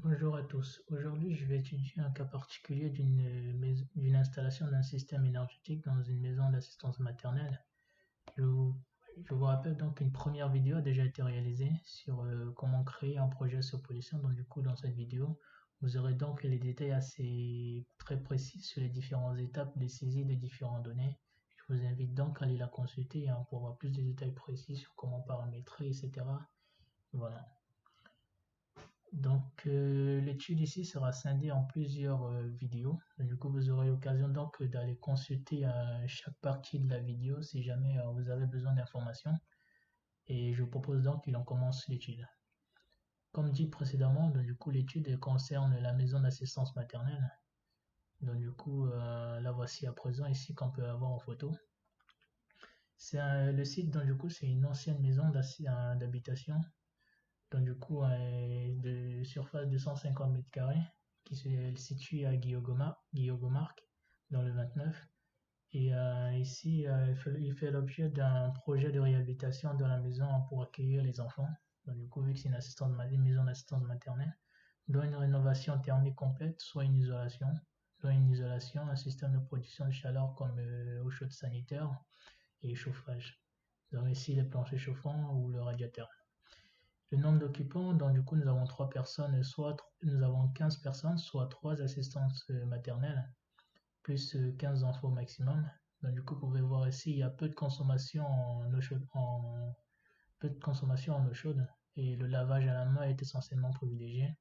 Bonjour à tous. Aujourd'hui, je vais étudier un cas particulier d'une installation d'un système énergétique dans une maison d'assistance maternelle. Je vous, je vous rappelle donc qu'une première vidéo a déjà été réalisée sur comment créer un projet sur Polyson. Donc du coup, dans cette vidéo, vous aurez donc les détails assez très précis sur les différentes étapes de saisie des différentes données. Je vous invite donc à aller la consulter pour avoir plus de détails précis sur comment paramétrer, etc. Voilà. Donc l'étude ici sera scindée en plusieurs vidéos. Du coup, vous aurez l'occasion donc d'aller consulter chaque partie de la vidéo si jamais vous avez besoin d'informations. Et je vous propose donc que l'on commence l'étude. Comme dit précédemment, donc, du coup, l'étude concerne la maison d'assistance maternelle. Donc du coup, la voici à présent ici qu'on peut avoir en photo. Le site, donc du coup, c'est une ancienne maison d'habitation. Donc du coup, de surface de 150 mètres carrés qui se situe à Guillaume-Marc dans le 29. Et ici, il fait l'objet d'un projet de réhabilitation de la maison pour accueillir les enfants. Donc du coup, vu que c'est une maison d'assistance maternelle, dont une rénovation thermique complète, soit une isolation, un système de production de chaleur comme eau chaude sanitaire et chauffage. Donc ici, les planchers chauffants ou le radiateur. Le nombre d'occupants, donc du coup nous avons 3 personnes, soit nous avons 15 personnes, soit 3 assistantes maternelles, plus 15 enfants au maximum. Donc du coup vous pouvez voir ici, il y a peu de consommation en eau chaude, et le lavage à la main est essentiellement privilégié.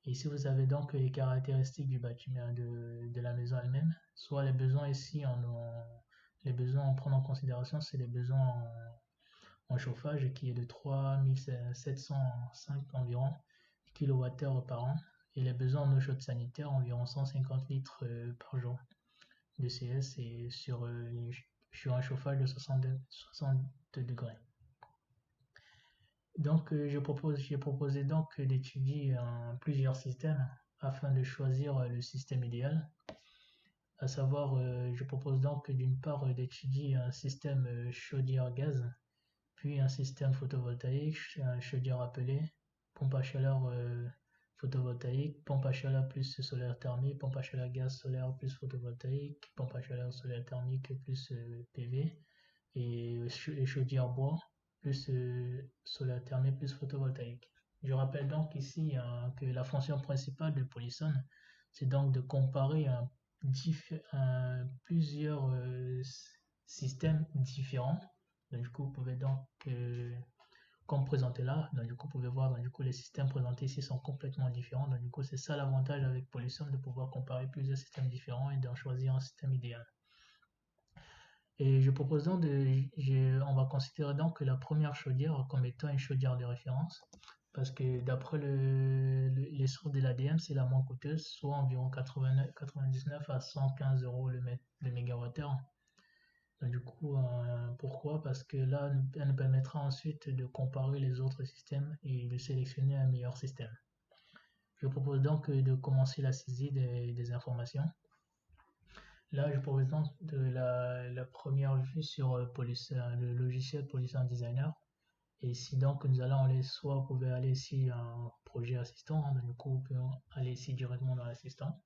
Et ici vous avez donc les caractéristiques du bâtiment de la maison elle-même, soit les besoins ici les besoins à prendre en considération, c'est les besoins en chauffage qui est de 3705 environ kWh par an et les besoins en eau chaude sanitaire environ 150 litres par jour de CS et sur un chauffage de 60 degrés. Donc j'ai proposé donc d'étudier plusieurs systèmes afin de choisir le système idéal. À savoir, je propose donc d'une part d'étudier un système chaudière gaz, puis un système photovoltaïque, un chaudière appelé, pompe à chaleur photovoltaïque, pompe à chaleur plus solaire thermique, pompe à chaleur gaz solaire plus photovoltaïque, pompe à chaleur solaire thermique plus PV, et chaudière bois plus solaire thermique plus photovoltaïque. Je rappelle donc ici que la fonction principale de Polyson, c'est donc de comparer plusieurs systèmes différents. Donc, du coup, vous pouvez donc, comme présenté là, donc, du coup, vous pouvez voir, donc, du coup, les systèmes présentés ici sont complètement différents. Donc, du coup, c'est ça l'avantage avec Polyson, de pouvoir comparer plusieurs systèmes différents et d'en choisir un système idéal. Et je propose donc on va considérer donc la première chaudière comme étant une chaudière de référence, parce que d'après les sources de l'ADM, c'est la moins coûteuse, soit environ 99 à 115 euros le mégawattheure. Donc, du coup, pourquoi? Parce que là, elle nous permettra ensuite de comparer les autres systèmes et de sélectionner un meilleur système. Je propose donc de commencer la saisie des informations. Là, je propose donc de la première vue sur le logiciel Polyson Designer. Et ici, donc, nous allons aller, soit vous pouvez aller ici en projet assistant, donc, du coup, vous pouvez aller ici directement dans l'assistant.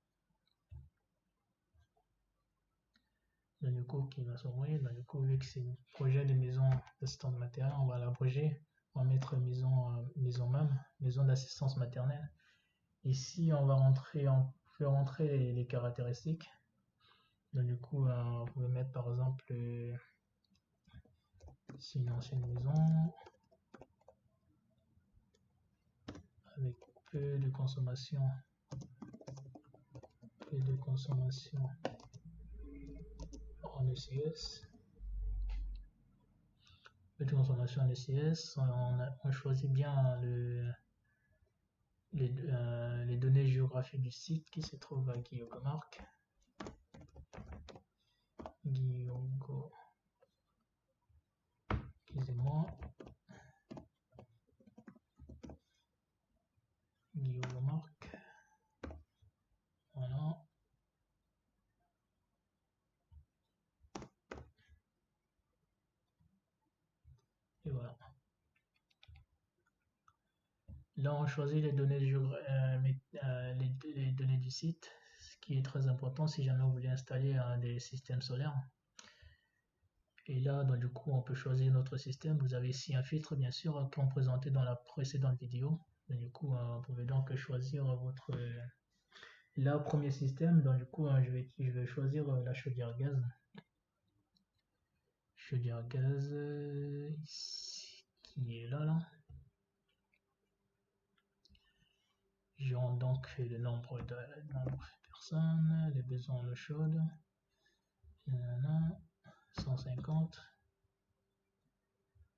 Donc, du coup, qui va s'ouvrir. Donc, du coup, vu que c'est un projet de maison d'assistance maternelle, on va l'abréger. On va mettre maison même, maison d'assistance maternelle. Ici, on fait rentrer les caractéristiques. Donc, du coup, vous pouvez mettre par exemple, c'est une ancienne maison avec peu de consommation en ECS. Peu de consommation en ECS. On choisit bien les données géographiques du site qui se trouve à Guillaume-Marc. Excusez-moi. Guillaume-Marc. Voilà. Et voilà. Là, on choisit les données les données du site, ce qui est très important si jamais vous voulez installer des systèmes solaires. Et là, donc, du coup, on peut choisir notre système. Vous avez ici un filtre, bien sûr, comme présenté dans la précédente vidéo. Donc, du coup, vous pouvez donc choisir votre... Là, premier système, donc du coup, je vais choisir la chaudière gaz. Chaudière gaz, ici, qui est là. Je rentre donc le nombre de personnes, les besoins en eau chaude. 150.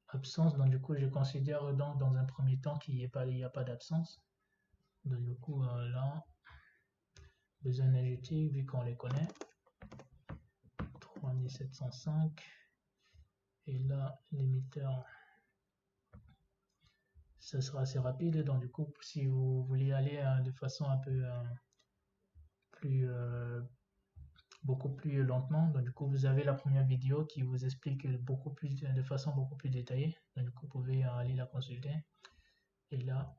Absence, donc du coup, je considère donc dans un premier temps qu'il n'y a pas d'absence. Donc du coup, là, besoins énergétiques, vu qu'on les connaît. 3705. Et là, l'émetteur, ça sera assez rapide. Donc du coup, si vous voulez aller de façon un peu plus beaucoup plus lentement, donc du coup vous avez la première vidéo qui vous explique de façon beaucoup plus détaillée. Donc du coup, vous pouvez aller la consulter. Et là,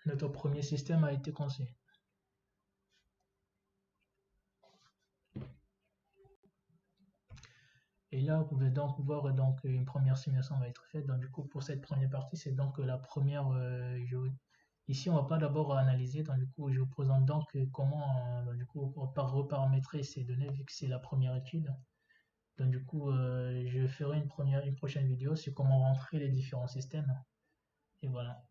notre premier système a été conçu. Et là, vous pouvez donc voir donc une première simulation va être faite. Donc du coup, pour cette première partie, c'est donc la première. Ici, on va pas d'abord analyser. Donc du coup, je vous présente donc comment du coup reparamétrer ces données vu que c'est la première étude. Donc du coup, je ferai une prochaine vidéo sur comment rentrer les différents systèmes. Et voilà.